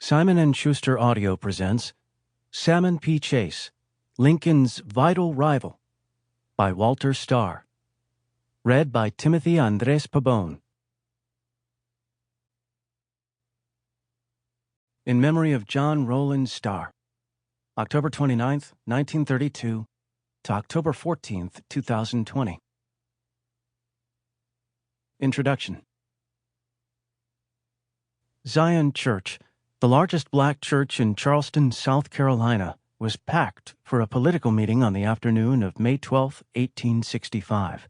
Simon & Schuster Audio presents Salmon P. Chase, Lincoln's Vital Rival by Walter Stahr. Read by Timothy Andrés Pabon. In memory of John Rowland Stahr, October 29th, 1932 to October 14th, 2020. Introduction. Zion Church, the largest black church in Charleston, South Carolina, was packed for a political meeting on the afternoon of May 12, 1865.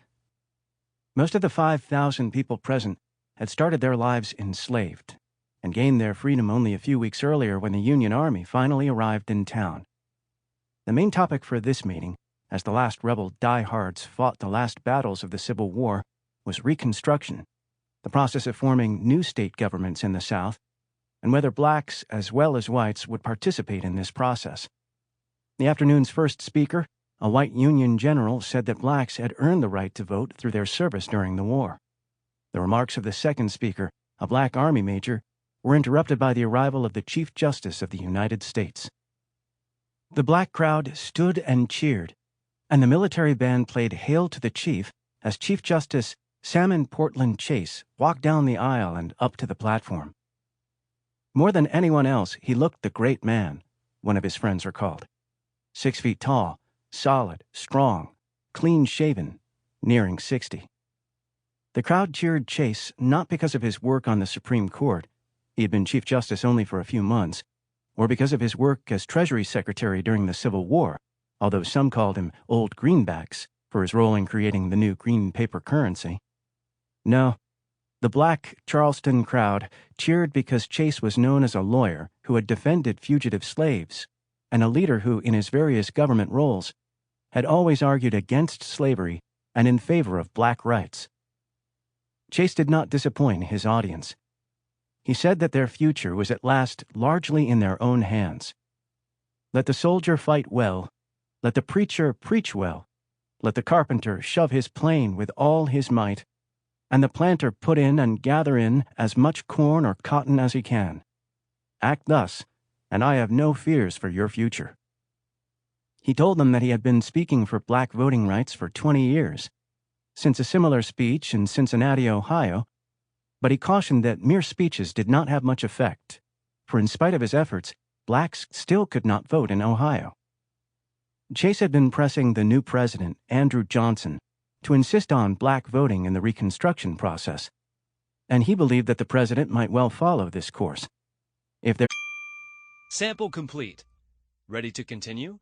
Most of the 5,000 people present had started their lives enslaved and gained their freedom only a few weeks earlier when the Union Army finally arrived in town. The main topic for this meeting, as the last rebel diehards fought the last battles of the Civil War, was Reconstruction, the process of forming new state governments in the South, and whether blacks as well as whites would participate in this process. The afternoon's first speaker, a white Union general, said that blacks had earned the right to vote through their service during the war. The remarks of the second speaker, a black Army major, were interrupted by the arrival of the Chief Justice of the United States. The black crowd stood and cheered, and the military band played Hail to the Chief as Chief Justice Salmon Portland Chase walked down the aisle and up to the platform. More than anyone else, he looked the great man, one of his friends recalled. 6 feet tall, solid, strong, clean-shaven, nearing 60. The crowd cheered Chase not because of his work on the Supreme Court — he had been Chief Justice only for a few months — or because of his work as Treasury Secretary during the Civil War, although some called him Old Greenbacks for his role in creating the new green paper currency. No. The black Charleston crowd cheered because Chase was known as a lawyer who had defended fugitive slaves and a leader who, in his various government roles, had always argued against slavery and in favor of black rights. Chase did not disappoint his audience. He said that their future was at last largely in their own hands. Let the soldier fight well, let the preacher preach well, let the carpenter shove his plane with all his might, and the planter put in and gather in as much corn or cotton as he can. Act thus, and I have no fears for your future. He told them that he had been speaking for black voting rights for 20 years, since a similar speech in Cincinnati, Ohio, but he cautioned that mere speeches did not have much effect, for in spite of his efforts, blacks still could not vote in Ohio. Chase had been pressing the new president, Andrew Johnson, to insist on black voting in the Reconstruction process, and he believed that the president might well follow this course. If there Sample complete. Ready to continue?